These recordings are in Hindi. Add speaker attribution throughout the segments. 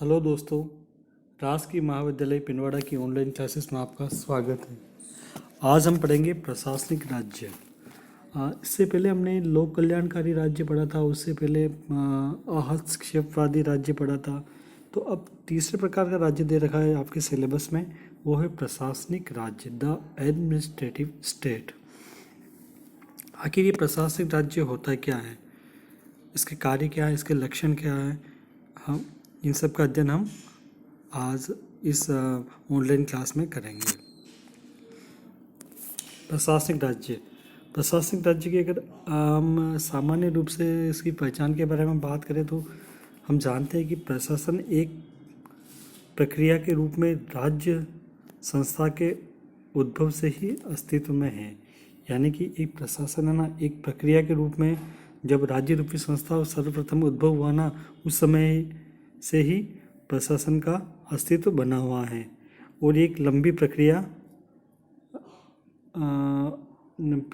Speaker 1: हेलो दोस्तों, राजकीय महाविद्यालय पिनवाड़ा की ऑनलाइन क्लासेस में आपका स्वागत है। आज हम पढ़ेंगे प्रशासनिक राज्य। इससे पहले हमने लोक कल्याणकारी राज्य पढ़ा था, उससे पहले हस्तक्षेपवादी राज्य पढ़ा था। तो अब तीसरे प्रकार का राज्य दे रखा है आपके सिलेबस में, वो है प्रशासनिक राज्य, द एडमिनिस्ट्रेटिव स्टेट। आखिर ये प्रशासनिक राज्य होता क्या है, इसके कार्य क्या है, इसके लक्षण क्या है, हम इन सब का अध्ययन हम आज इस ऑनलाइन क्लास में करेंगे। प्रशासनिक राज्य की अगर हम सामान्य रूप से इसकी पहचान के बारे में बात करें तो हम जानते हैं कि प्रशासन एक प्रक्रिया के रूप में राज्य संस्था के उद्भव से ही अस्तित्व में है। यानी कि एक प्रशासन है ना, एक प्रक्रिया के रूप में जब राज्य रूपी संस्था सर्वप्रथम उद्भव हुआ ना, उस समय से ही प्रशासन का अस्तित्व बना हुआ है और एक लंबी प्रक्रिया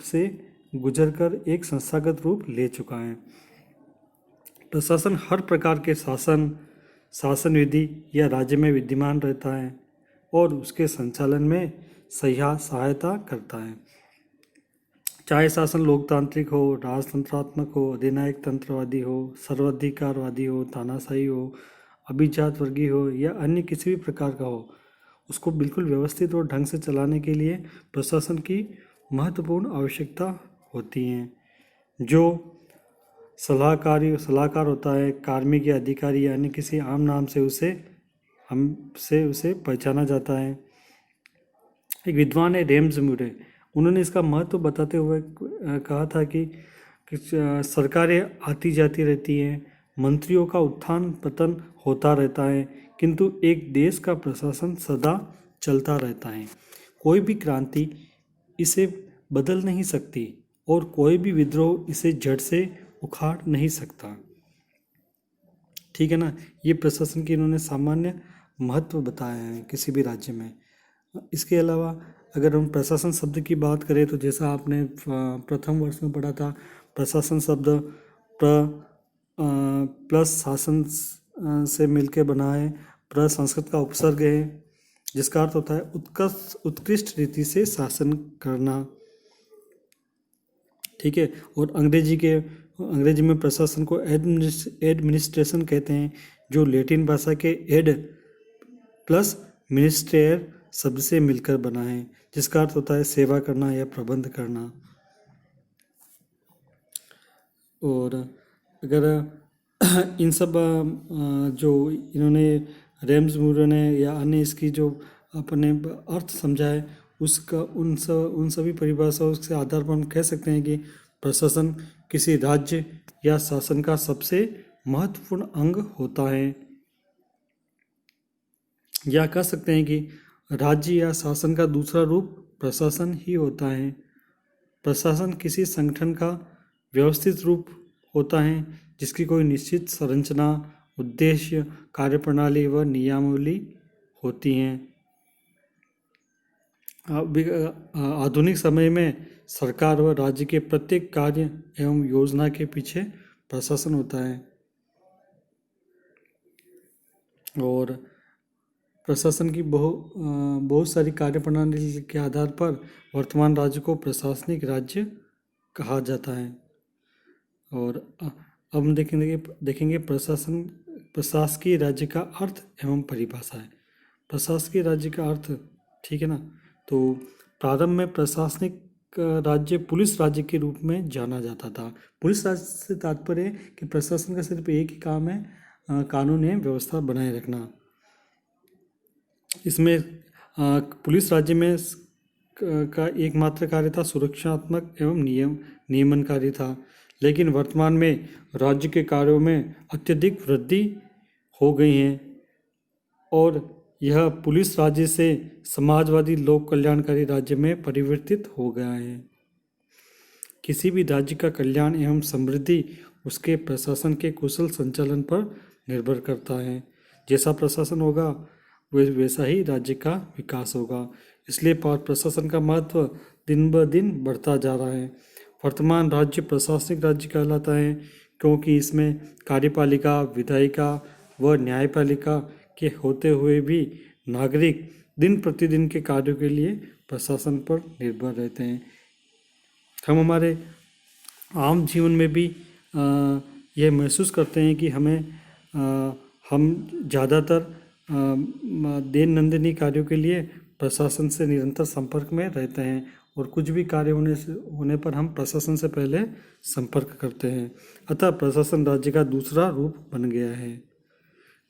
Speaker 1: से गुजरकर एक संस्थागत रूप ले चुका है। प्रशासन हर प्रकार के शासन विधि या राज्य में विद्यमान रहता है और उसके संचालन में सहायता करता है। चाहे शासन लोकतांत्रिक हो, राजतंत्रात्मक हो, अधिनायक तंत्रवादी हो, सर्वाधिकारवादी हो, तानाशाही हो, अभिजात वर्गीय हो या अन्य किसी भी प्रकार का हो, उसको बिल्कुल व्यवस्थित और ढंग से चलाने के लिए प्रशासन की महत्वपूर्ण आवश्यकता होती है। जो सलाहकार होता है, कार्मिक या अधिकारी यानी किसी आम नाम से उसे पहचाना जाता है। एक विद्वान है रेम्स म्यूरे, उन्होंने इसका महत्व बताते हुए कहा था कि सरकारें आती जाती रहती हैं, मंत्रियों का उत्थान पतन होता रहता है, किंतु एक देश का प्रशासन सदा चलता रहता है। कोई भी क्रांति इसे बदल नहीं सकती और कोई भी विद्रोह इसे जड़ से उखाड़ नहीं सकता। ठीक है ना, ये प्रशासन की इन्होंने सामान्य महत्व बताया है किसी भी राज्य में। इसके अलावा अगर हम प्रशासन शब्द की बात करें तो जैसा आपने प्रथम वर्ष में पढ़ा था, प्रशासन शब्द प्लस शासन से मिलकर बना है। संस्कृत का उपसर्ग है जिसका अर्थ होता है उत्कृष्ट रीति से शासन करना। ठीक है, और अंग्रेजी में प्रशासन को एडमिनिस्ट्रेशन कहते हैं, जो लैटिन भाषा के एड प्लस मिनिस्ट्रेयर शब्द से मिलकर बना है, जिसका अर्थ होता है सेवा करना या प्रबंध करना। और अगर इन सब जो इन्होंने रेम्स म्यूरे ने या अन्य इसकी जो अपने अर्थ समझा है, उसका उन सभी परिभाषाओं के आधार पर हम कह सकते हैं कि प्रशासन किसी राज्य या शासन का सबसे महत्वपूर्ण अंग होता है, या कह सकते हैं कि राज्य या शासन का दूसरा रूप प्रशासन ही होता है। प्रशासन किसी संगठन का व्यवस्थित रूप होता है जिसकी कोई निश्चित संरचना, उद्देश्य, कार्यप्रणाली व नियमावली होती हैं। आधुनिक समय में सरकार व राज्य के प्रत्येक कार्य एवं योजना के पीछे प्रशासन होता है और प्रशासन की बहुत सारी कार्यप्रणाली के आधार पर वर्तमान राज्य को प्रशासनिक राज्य कहा जाता है। और अब हम देखेंगे प्रशासकीय राज्य का अर्थ एवं परिभाषा है। प्रशासकीय राज्य का अर्थ, ठीक है ना, तो प्रारंभ में प्रशासनिक राज्य पुलिस राज्य के रूप में जाना जाता था। पुलिस राज्य से तात्पर्य है कि प्रशासन का सिर्फ एक ही काम है, कानून एवं व्यवस्था बनाए रखना। इसमें पुलिस राज्य में का एकमात्र कार्य था सुरक्षात्मक एवं नियमनकारी था, लेकिन वर्तमान में राज्य के कार्यों में अत्यधिक वृद्धि हो गई है और यह पुलिस राज्य से समाजवादी लोक कल्याणकारी राज्य में परिवर्तित हो गया है। किसी भी राज्य का कल्याण एवं समृद्धि उसके प्रशासन के कुशल संचालन पर निर्भर करता है। जैसा प्रशासन होगा वैसा ही राज्य का विकास होगा। इसलिए प्रशासन का महत्व दिन ब दिन बढ़ता जा रहा है। वर्तमान राज्य प्रशासनिक राज्य कहलाता है क्योंकि इसमें कार्यपालिका, विधायिका व न्यायपालिका के होते हुए भी नागरिक दिन प्रतिदिन के कार्यों के लिए प्रशासन पर निर्भर रहते हैं। हम हमारे आम जीवन में भी यह महसूस करते हैं कि हम ज़्यादातर दैनंदिन नंदिनी कार्यों के लिए प्रशासन से निरंतर संपर्क में रहते हैं और कुछ भी कार्य होने पर हम प्रशासन से पहले संपर्क करते हैं। अतः प्रशासन राज्य का दूसरा रूप बन गया है।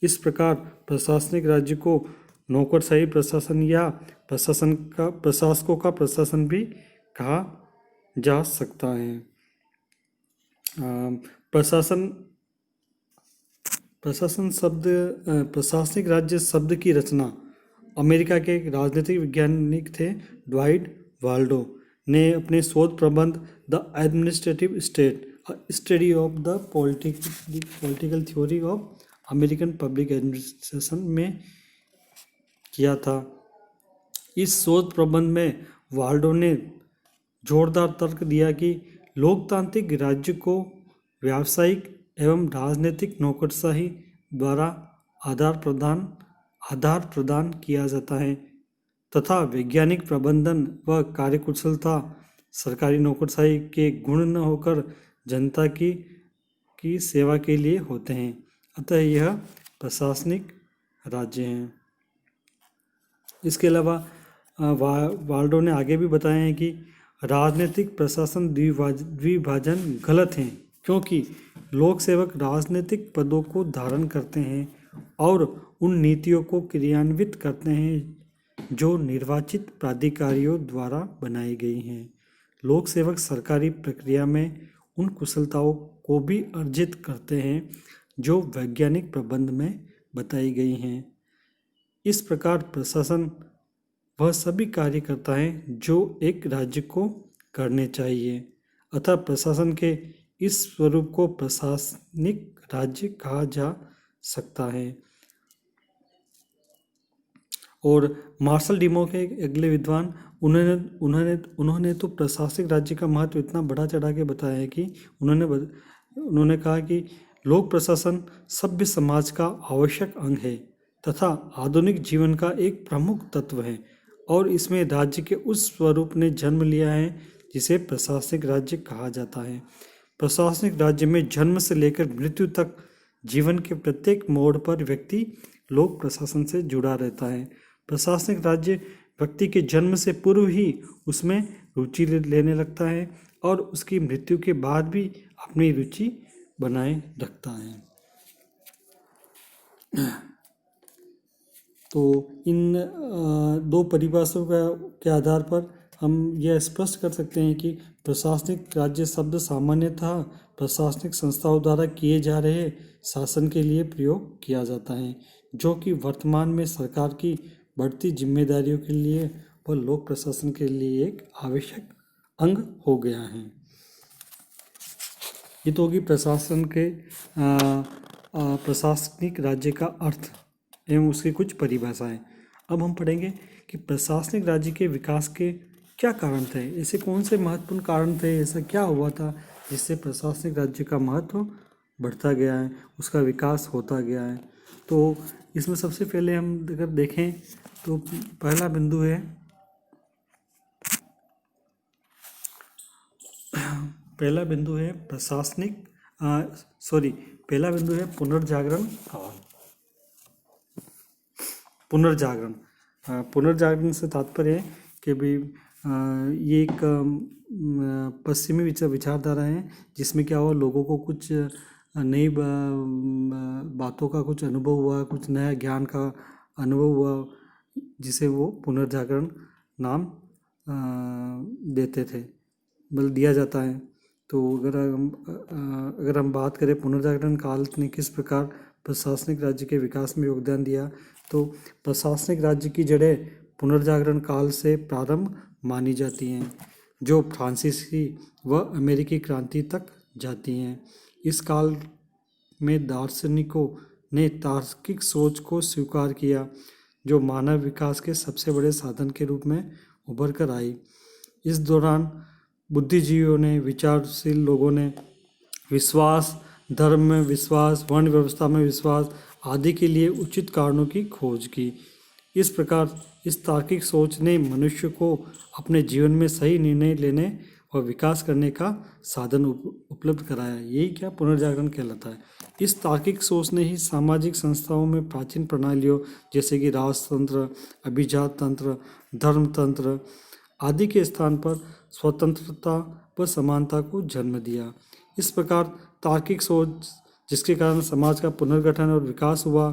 Speaker 1: इस प्रकार प्रशासनिक राज्य को नौकरशाही प्रशासन या प्रशासकों का प्रशासन भी कहा जा सकता है। प्रशासनिक राज्य शब्द की रचना अमेरिका के एक राजनीतिक वैज्ञानिक थे ड्वाइट वाल्डो ने अपने शोध प्रबंध the administrative state study of the political theory of American public administration में किया था। इस शोध प्रबंध में वाल्डो ने जोरदार तर्क दिया कि लोकतांत्रिक राज्य को व्यावसायिक एवं राजनीतिक नौकरशाही द्वारा आधार प्रदान किया जाता है तथा वैज्ञानिक प्रबंधन व कार्यकुशलता सरकारी नौकरशाही के गुण न होकर जनता की सेवा के लिए होते हैं। अतः यह प्रशासनिक राज्य हैं। इसके अलावा वाल्डो ने आगे भी बताया है कि राजनीतिक प्रशासन द्विभाजन गलत हैं क्योंकि लोक सेवक राजनीतिक पदों को धारण करते हैं और उन नीतियों को क्रियान्वित करते हैं जो निर्वाचित प्राधिकारियों द्वारा बनाई गई हैं। लोक सेवक सरकारी प्रक्रिया में उन कुशलताओं को भी अर्जित करते हैं जो वैज्ञानिक प्रबंध में बताई गई हैं। इस प्रकार प्रशासन वह सभी कार्य करता है जो एक राज्य को करने चाहिए। अतः प्रशासन के इस स्वरूप को प्रशासनिक राज्य कहा जा सकता है। और मार्शल डिमो के अगले विद्वान उन्होंने तो प्रशासनिक राज्य का महत्व इतना बढ़ा चढ़ा के बताया है कि उन्होंने कहा कि लोक प्रशासन सभ्य समाज का आवश्यक अंग है तथा आधुनिक जीवन का एक प्रमुख तत्व है और इसमें राज्य के उस स्वरूप ने जन्म लिया है जिसे प्रशासनिक राज्य कहा जाता है। प्रशासनिक राज्य में जन्म से लेकर मृत्यु तक जीवन के प्रत्येक मोड़ पर व्यक्ति लोक प्रशासन से जुड़ा रहता है। प्रशासनिक राज्य व्यक्ति के जन्म से पूर्व ही उसमें रुचि लेने लगता है और उसकी मृत्यु के बाद भी अपनी रुचि बनाए रखता है। तो इन दो परिभाषाओं के आधार पर हम यह स्पष्ट कर सकते हैं कि प्रशासनिक राज्य शब्द सामान्यतः प्रशासनिक संस्थाओं द्वारा किए जा रहे शासन के लिए प्रयोग किया जाता है जो कि वर्तमान में सरकार की बढ़ती जिम्मेदारियों के लिए व लोक प्रशासन के लिए एक आवश्यक अंग हो गया है। ये तो होगी प्रशासन के प्रशासनिक राज्य का अर्थ एवं उसकी कुछ परिभाषाएं। अब हम पढ़ेंगे कि प्रशासनिक राज्य के विकास के क्या कारण थे, ऐसे कौन से महत्वपूर्ण कारण थे, ऐसा क्या हुआ था जिससे प्रशासनिक राज्य का महत्व बढ़ता गया है, उसका विकास होता गया है। तो इसमें सबसे पहले हम अगर देखें तो पहला बिंदु है पुनर्जागरण काल। पुनर्जागरण से तात्पर्य है कि भाई ये एक पश्चिमी विचारधारा है जिसमें क्या हुआ, लोगों को कुछ नई बातों का कुछ अनुभव हुआ, कुछ नया ज्ञान का अनुभव हुआ, जिसे वो पुनर्जागरण नाम देते थे, मतलब दिया जाता है। तो अगर हम बात करें पुनर्जागरण काल ने किस प्रकार प्रशासनिक राज्य के विकास में योगदान दिया, तो प्रशासनिक राज्य की जड़ें पुनर्जागरण काल से प्रारंभ मानी जाती हैं जो फ्रांसीसी व अमेरिकी क्रांति तक जाती हैं। इस काल में दार्शनिकों ने तार्किक सोच को स्वीकार किया जो मानव विकास के सबसे बड़े साधन के रूप में उभर कर आई। इस दौरान बुद्धिजीवियों ने, विचारशील लोगों ने विश्वास, धर्म में विश्वास, वर्ण व्यवस्था में विश्वास आदि के लिए उचित कारणों की खोज की। इस प्रकार इस तार्किक सोच ने मनुष्य को अपने जीवन में सही निर्णय लेने और विकास करने का साधन उपलब्ध कराया। यही क्या पुनर्जागरण कहलाता है। इस तार्किक सोच ने ही सामाजिक संस्थाओं में प्राचीन प्रणालियों जैसे कि राजतंत्र, अभिजात तंत्र, धर्मतंत्र आदि के स्थान पर स्वतंत्रता व समानता को जन्म दिया। इस प्रकार तार्किक सोच जिसके कारण समाज का पुनर्गठन और विकास हुआ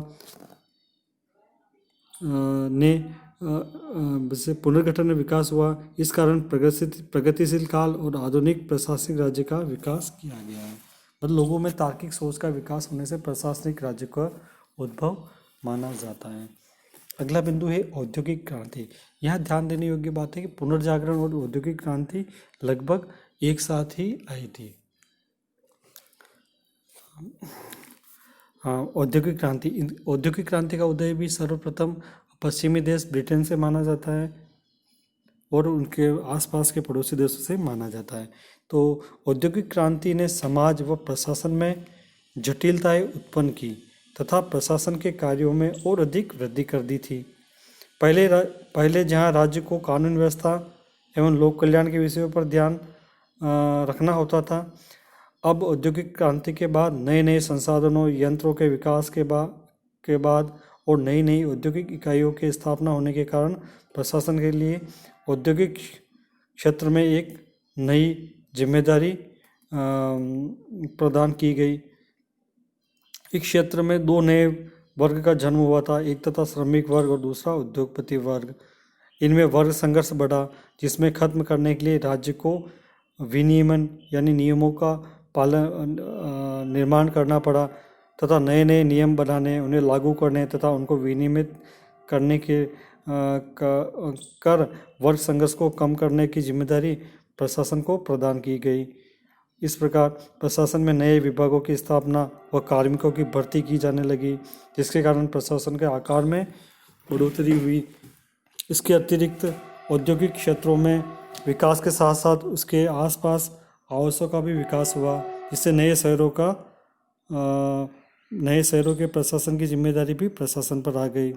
Speaker 1: से पुनर्गठन और विकास हुआ। इस कारण प्रगतिशील काल और आधुनिक प्रशासनिक राज्य का विकास किया गया है। मतलब लोगों में तार्किक सोच का विकास होने से प्रशासनिक राज्य का उद्भव माना जाता है। अगला बिंदु है औद्योगिक क्रांति। यहाँ ध्यान देने योग्य बात है कि पुनर्जागरण और औद्योगिक क्रांति लगभग एक साथ ही आई थी। औद्योगिक क्रांति का उदय भी सर्वप्रथम पश्चिमी देश ब्रिटेन से माना जाता है और उनके आसपास के पड़ोसी देशों से माना जाता है। तो औद्योगिक क्रांति ने समाज व प्रशासन में जटिलताएं उत्पन्न की तथा प्रशासन के कार्यों में और अधिक वृद्धि कर दी थी। पहले जहां राज्य को कानून व्यवस्था एवं लोक कल्याण के विषयों पर ध्यान रखना होता था, अब औद्योगिक क्रांति के बाद नए नए संसाधनों यंत्रों के विकास के बाद और नई नई औद्योगिक इकाइयों की स्थापना होने के कारण प्रशासन के लिए औद्योगिक क्षेत्र में एक नई जिम्मेदारी प्रदान की गई। इस क्षेत्र में दो नए वर्ग का जन्म हुआ था, एक तथा श्रमिक वर्ग और दूसरा उद्योगपति वर्ग। इनमें वर्ग संघर्ष बढ़ा, जिसमें खत्म करने के लिए राज्य को विनियमन यानी नियमों का निर्माण करना पड़ा तथा नए नए नियम बनाने, उन्हें लागू करने तथा उनको विनियमित करने के कर वर्ग संघर्ष को कम करने की जिम्मेदारी प्रशासन को प्रदान की गई। इस प्रकार प्रशासन में नए विभागों की स्थापना व कार्मिकों की भर्ती की जाने लगी, जिसके कारण प्रशासन के आकार में बढ़ोतरी हुई। इसके अतिरिक्त औद्योगिक क्षेत्रों में विकास के साथ साथ उसके आसपास आवासों का भी विकास हुआ, जिससे नए शहरों के प्रशासन की जिम्मेदारी भी प्रशासन पर आ गई।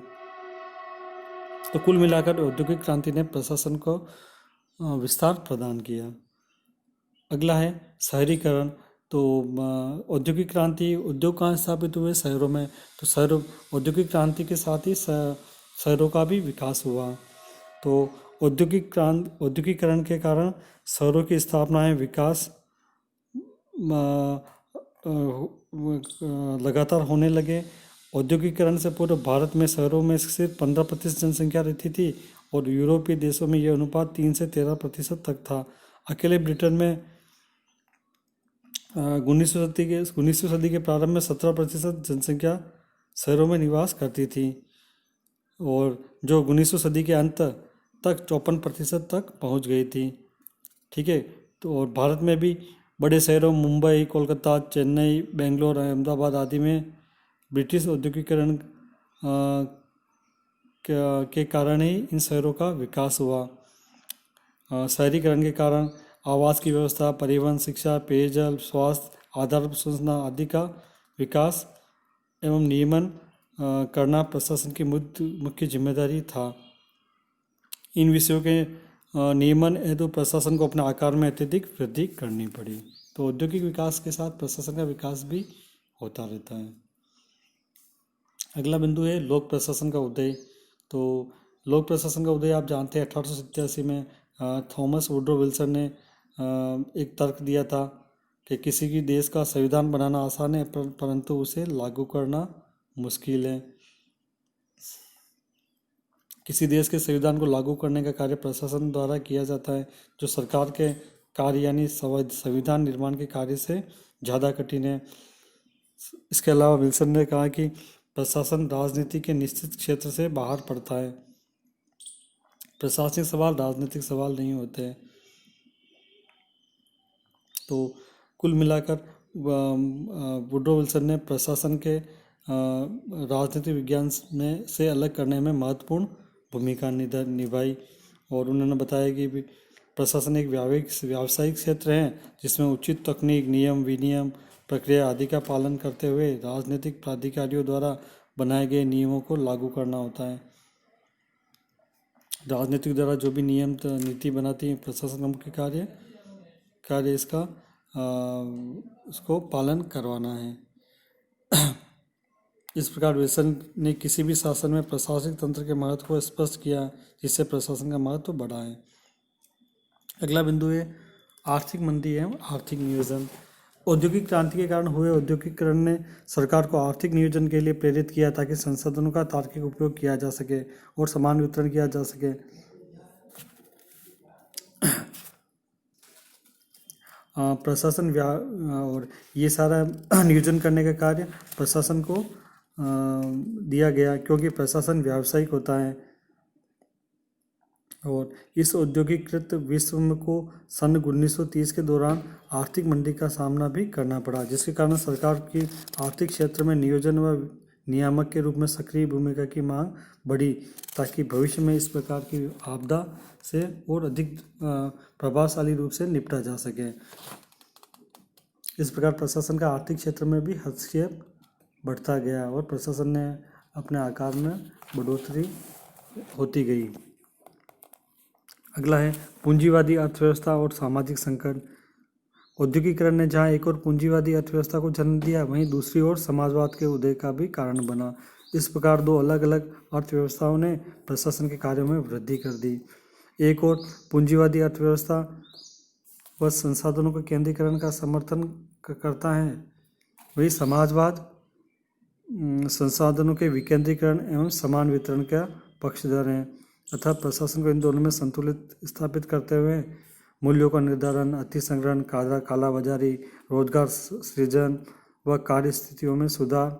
Speaker 1: तो कुल मिलाकर औद्योगिक क्रांति ने प्रशासन को विस्तार प्रदान किया। अगला है शहरीकरण। तो औद्योगिक क्रांति, उद्योग कहाँ स्थापित हुए? शहरों में। तो औद्योगिक क्रांति के साथ ही शहरों का भी विकास हुआ। तो औद्योगिकरण के कारण शहरों की स्थापनाएं विकास लगातार होने लगे। औद्योगिकरण से पूरे भारत में शहरों में सिर्फ 15% जनसंख्या रहती थी और यूरोपीय देशों में यह अनुपात 3 से 13% तक था। अकेले ब्रिटेन में 19वीं सदी के प्रारंभ में 17% जनसंख्या शहरों में निवास करती थी और जो 19वीं सदी के अंत तक 54% तक पहुंच गई थी। ठीक है। तो और भारत में भी बड़े शहरों मुंबई, कोलकाता, चेन्नई, बेंगलोर, अहमदाबाद आदि में ब्रिटिश औद्योगिकरण के कारण ही इन शहरों का विकास हुआ। शहरीकरण के कारण आवास की व्यवस्था, परिवहन, शिक्षा, पेयजल, स्वास्थ्य, आधारभूत संरचना आदि का विकास एवं नियमन करना प्रशासन की मुख्य जिम्मेदारी था। इन विषयों के नियमन हेतु प्रशासन को अपने आकार में अत्यधिक वृद्धि करनी पड़ी। तो औद्योगिक विकास के साथ प्रशासन का विकास भी होता रहता है। अगला बिंदु है लोक प्रशासन का उदय। तो लोक प्रशासन का उदय आप जानते हैं 1887 में थॉमस वुड्रो विल्सन ने एक तर्क दिया था कि किसी भी देश का संविधान बनाना आसान है परंतु उसे लागू करना मुश्किल है। किसी देश के संविधान को लागू करने का कार्य प्रशासन द्वारा किया जाता है, जो सरकार के कार्य यानी संविधान निर्माण के कार्य से ज़्यादा कठिन है। इसके अलावा विल्सन ने कहा कि प्रशासन राजनीति के निश्चित क्षेत्र से बाहर पड़ता है। प्रशासनिक सवाल राजनीतिक सवाल नहीं होते हैं। तो कुल मिलाकर वुड्रो विल्सन ने प्रशासन के राजनीतिक विज्ञान में से अलग करने में महत्वपूर्ण भूमिका निभाई और उन्होंने बताया कि प्रशासन एक व्यावसायिक क्षेत्र है जिसमें उचित तकनीक, नियम, विनियम, प्रक्रिया आदि का पालन करते हुए राजनीतिक प्राधिकारियों द्वारा बनाए गए नियमों को लागू करना होता है। राजनीतिक द्वारा जो भी नियम नीति बनाती है प्रशासन का मुख्य कार्य इसका उसको पालन करवाना है। इस प्रकार विल्सन ने किसी भी शासन में प्रशासनिक तंत्र के महत्व को स्पष्ट किया, जिससे प्रशासन का महत्व बढ़ा है। अगला बिंदु है आर्थिक मंदी एवं आर्थिक नियोजन। औद्योगिक क्रांति के कारण हुए औद्योगिकरण ने सरकार को आर्थिक नियोजन के लिए प्रेरित किया, ताकि संसाधनों का तार्किक उपयोग किया जा सके और समान वितरण किया जा सके। प्रशासन और ये सारा नियोजन करने का कार्य प्रशासन को दिया गया, क्योंकि प्रशासन व्यावसायिक होता है और इस औद्योगिकृत विश्व को सन 1930 के दौरान आर्थिक मंदी का सामना भी करना पड़ा, जिसके कारण सरकार की आर्थिक क्षेत्र में नियोजन व नियामक के रूप में सक्रिय भूमिका की मांग बढ़ी, ताकि भविष्य में इस प्रकार की आपदा से और अधिक प्रभावशाली रूप से निपटा जा सके। इस प्रकार प्रशासन का आर्थिक क्षेत्र में भी हस्तक्षेप बढ़ता गया और प्रशासन ने अपने आकार में बढ़ोतरी होती गई। अगला है पूंजीवादी अर्थव्यवस्था और सामाजिक संकट। औद्योगिकरण ने जहां एक और पूंजीवादी अर्थव्यवस्था को जन्म दिया, वहीं दूसरी ओर समाजवाद के उदय का भी कारण बना। इस प्रकार दो अलग अलग अर्थव्यवस्थाओं ने प्रशासन के कार्यों में वृद्धि कर दी। एक और पूंजीवादी अर्थव्यवस्था वह संसाधनों के केंद्रीकरण का समर्थन करता है, वही समाजवाद संसाधनों के विकेंद्रीकरण एवं समान वितरण का पक्षधर है। अतः प्रशासन को इन दोनों में संतुलित स्थापित करते हुए मूल्यों का निर्धारण, अतिसंग्रहण, कालाबाजारी, रोजगार सृजन व कार्य स्थितियों में सुधार,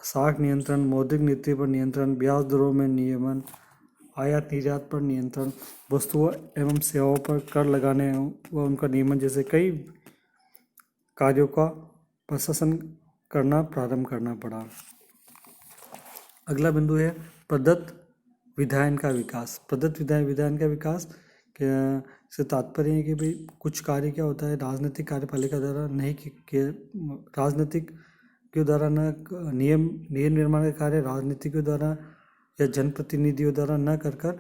Speaker 1: साख नियंत्रण, मौद्रिक नीति पर नियंत्रण, ब्याज दरों में नियमन, आयात निर्यात पर नियंत्रण, वस्तुओं एवं सेवाओं पर कर लगाने व उनका नियमन जैसे कई कार्यों का प्रशासन करना प्रारंभ करना पड़ा। अगला बिंदु है प्रदत्त विधायन का विकास। प्रदत्त विधायन का विकास से तात्पर्य है कि भाई कुछ कार्य क्या होता है राजनीतिक कार्यपालिका द्वारा नहीं राजनीतिक के द्वारा न नियम निर्माण का कार्य राजनीतिक के द्वारा या जनप्रतिनिधियों द्वारा न कर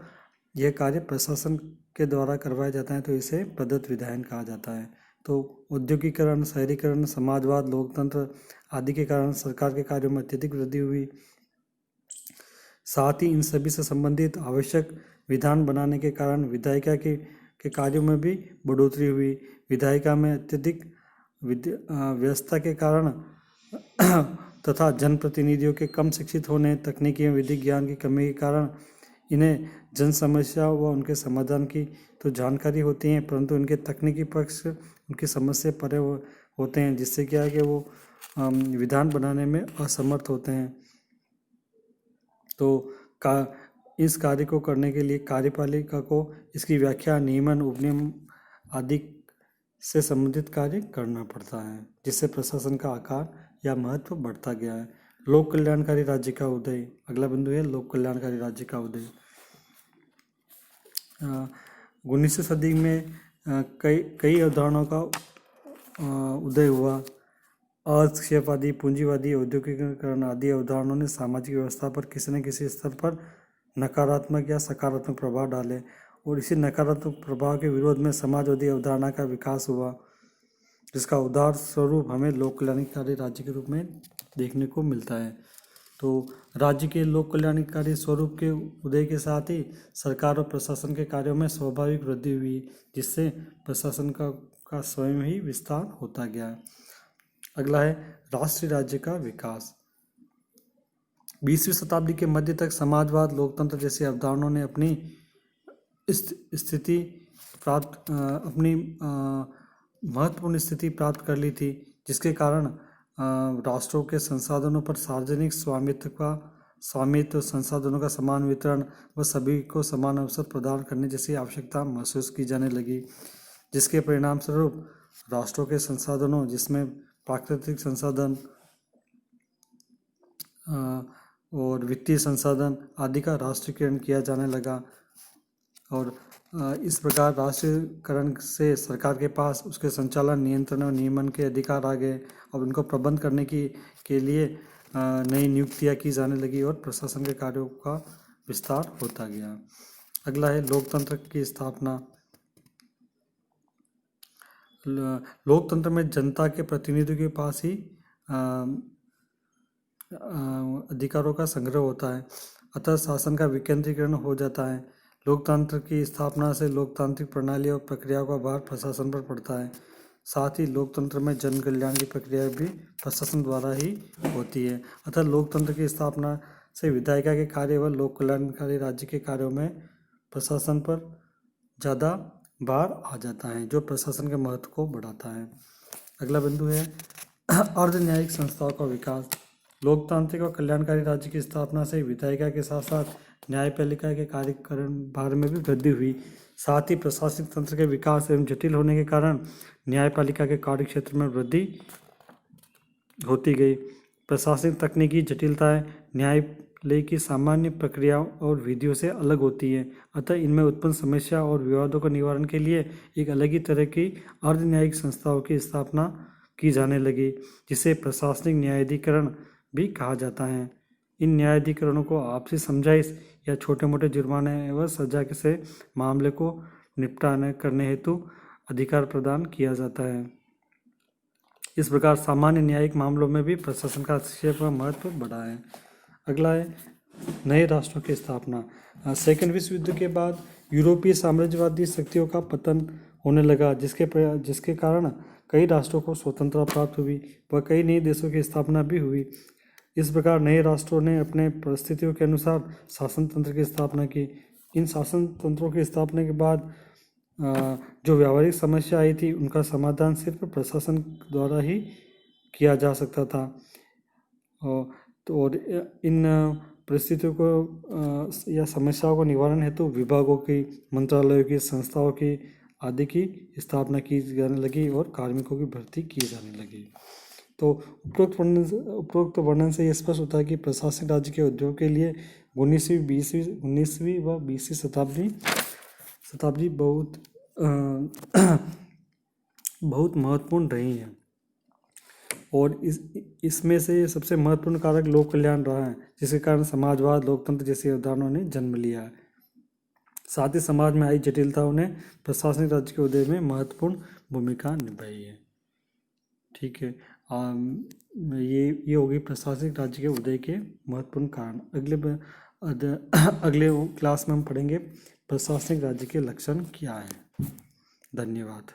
Speaker 1: यह कार्य प्रशासन के द्वारा करवाया जाता है, तो इसे प्रदत्त विधायन कहा जाता है। तो औद्योगिकरण, शहरीकरण, समाजवाद, लोकतंत्र आदि के कारण सरकार के कार्यों में अत्यधिक वृद्धि हुई। साथ ही इन सभी से संबंधित आवश्यक विधान बनाने के कारण विधायिका के कार्यों में भी बढ़ोतरी हुई। विधायिका में अत्यधिक व्यस्तता के कारण तथा जनप्रतिनिधियों के कम शिक्षित होने, तकनीकी एवं विधिक ज्ञान की कमी के कारण इन्हें जन समस्या व उनके समाधान की तो जानकारी होती है, परंतु इनके तकनीकी पक्ष उनकी समस्या परे होते हैं, जिससे क्या है कि वो विधान बनाने में असमर्थ होते हैं। तो इस कार्य को करने के लिए कार्यपालिका को इसकी व्याख्या, नियमन, उपनियम आदि से संबंधित कार्य करना पड़ता है, जिससे प्रशासन का आकार या महत्व बढ़ता गया है। लोक कल्याणकारी राज्य का उदय। अगला बिंदु है लोक कल्याणकारी राज्य का उदय। 19वीं सदी में कई अवधारणाओं का उदय हुआ। हस्तक्षेपवादी, पूंजीवादी, औद्योगिकरण आदि अवधारणाओं ने सामाजिक व्यवस्था पर किसी न किसी स्तर पर नकारात्मक या सकारात्मक प्रभाव डाले और इसी नकारात्मक प्रभाव के विरोध में समाजवादी अवधारणा का विकास हुआ, जिसका उदाहरण स्वरूप हमें लोक कल्याणकारी राज्य के रूप में देखने को मिलता है। तो राज्य के लोक कल्याणकारी स्वरूप के उदय के साथ ही सरकार और प्रशासन के कार्यों में स्वाभाविक वृद्धि हुई, जिससे प्रशासन का स्वयं ही विस्तार होता गया। अगला है राष्ट्रीय राज्य का विकास। 20वीं शताब्दी के मध्य तक समाजवाद, लोकतंत्र जैसी अवधारणाओं ने अपनी महत्वपूर्ण स्थिति प्राप्त कर ली थी, जिसके कारण राष्ट्रों के संसाधनों पर सार्वजनिक स्वामित्व, संसाधनों का समान वितरण व सभी को समान अवसर प्रदान करने जैसी आवश्यकता महसूस की जाने लगी, जिसके परिणाम स्वरूप राष्ट्रों के संसाधनों, जिसमें प्राकृतिक संसाधन और वित्तीय संसाधन आदि का राष्ट्रीयकरण किया जाने लगा और इस प्रकार राष्ट्रीयकरण से सरकार के पास उसके संचालन, नियंत्रण और नियमन के अधिकार आ गए। अब उनको प्रबंध करने के लिए नई नियुक्तियां की जाने लगी और प्रशासन के कार्यों का विस्तार होता गया। अगला है लोकतंत्र की स्थापना। लोकतंत्र में जनता के प्रतिनिधियों के पास ही अधिकारों का संग्रह होता है, अतः शासन का विकेंद्रीकरण हो जाता है। लोकतंत्र की स्थापना से लोकतांत्रिक प्रणाली और प्रक्रियाओं का भार प्रशासन पर पड़ता है। साथ ही लोकतंत्र में जन कल्याण की प्रक्रिया भी प्रशासन द्वारा ही होती है। अतः लोकतंत्र की स्थापना से विधायिका के कार्य व लोक कल्याणकारी राज्य के कार्यों में प्रशासन पर ज़्यादा भार आ जाता है, जो प्रशासन के महत्व को बढ़ाता है। अगला बिंदु है अर्ध न्यायिक संस्थाओं का विकास। लोकतांत्रिक और कल्याणकारी राज्य की स्थापना से विधायिका के साथ साथ न्यायपालिका के कार्यकरण भार में भी वृद्धि हुई। साथ ही प्रशासनिक तंत्र के विकास एवं जटिल होने के कारण न्यायपालिका के कार्य क्षेत्र में वृद्धि होती गई। प्रशासनिक तकनीकी जटिलताएं न्यायालय की सामान्य प्रक्रियाओं और विधियों से अलग होती है, अतः इनमें उत्पन्न समस्या और विवादों का निवारण के लिए एक अलग ही तरह की अर्ध न्यायिक संस्थाओं की स्थापना की जाने लगी, जिसे प्रशासनिक न्यायाधिकरण भी कहा जाता है। इन न्यायाधिकरणों को आपसी समझाइश या छोटे मोटे जुर्माने एवं सजा से मामले को निपटाने करने हेतु अधिकार प्रदान किया जाता है। इस प्रकार सामान्य न्यायिक मामलों में भी प्रशासन का हस्तक्षेप का महत्व बढ़ा है। अगला है नए राष्ट्रों की स्थापना। सेकेंड विश्व युद्ध के बाद यूरोपीय साम्राज्यवादी शक्तियों का पतन होने लगा, जिसके कारण कई राष्ट्रों को स्वतंत्रता प्राप्त हुई व कई नए देशों की स्थापना भी हुई। इस प्रकार नए राष्ट्रों ने अपने परिस्थितियों के अनुसार शासन तंत्र की स्थापना की। इन शासन तंत्रों की स्थापना के बाद जो व्यावहारिक समस्या आई थी, उनका समाधान सिर्फ प्रशासन द्वारा ही किया जा सकता था। और इन परिस्थितियों को या समस्याओं को निवारण हेतु विभागों की, मंत्रालयों की, संस्थाओं की आदि की स्थापना की जाने लगी और कार्मिकों की भर्ती की जाने लगी। तो उपरोक्त वर्णन से यह स्पष्ट होता है कि प्रशासनिक राज्य के उद्योग के लिए 19वीं व 20वीं शताब्दी बहुत महत्वपूर्ण रही है। और इसमें से सबसे महत्वपूर्ण कारक लोक कल्याण रहा है, जिसके कारण समाजवाद, लोकतंत्र जैसी अवधारणाओं ने जन्म लिया है। साथ ही समाज में आई जटिलताओं ने प्रशासनिक राज्य के उदय में महत्वपूर्ण भूमिका निभाई है। ठीक है, ये होगी प्रशासनिक राज्य के उदय के महत्वपूर्ण कारण। अगले क्लास में हम पढ़ेंगे प्रशासनिक राज्य के लक्षण क्या है। धन्यवाद।